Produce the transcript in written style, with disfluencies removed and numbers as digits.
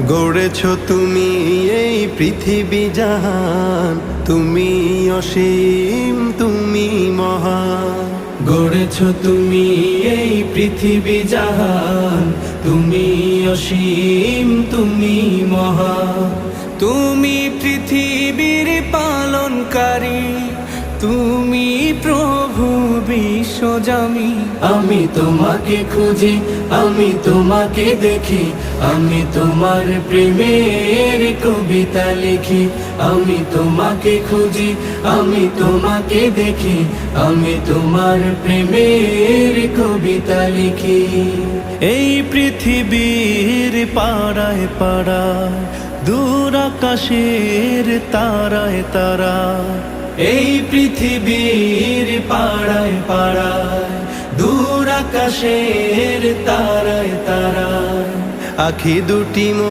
গড়েছ তুমি এই পৃথিবী জাহান, তুমি অসীম তুমি মহান। গড়েছ তুমি এই পৃথিবী জাহান, তুমি অসীম তুমি মহান। তুমি পৃথিবীর পালনকারী, তুমি প্রভু বিশ্বজামি। আমি তোমাকে খুঁজি, আমি তোমাকে দেখি, আমি তোমার প্রেমের কবিতা লিখি। আমি তোমাকে খুঁজি, আমি তোমাকে দেখি, আমি তোমার প্রেমের কবিতা লিখি। এই পৃথিবীর পাড়ায় পাড়ায়, দূর আকাশের তারায় তারা। এই পৃথিবীর পাড়ায় পাড়ায়, দূর আকাশের তারায় তারায়। আখি দুটি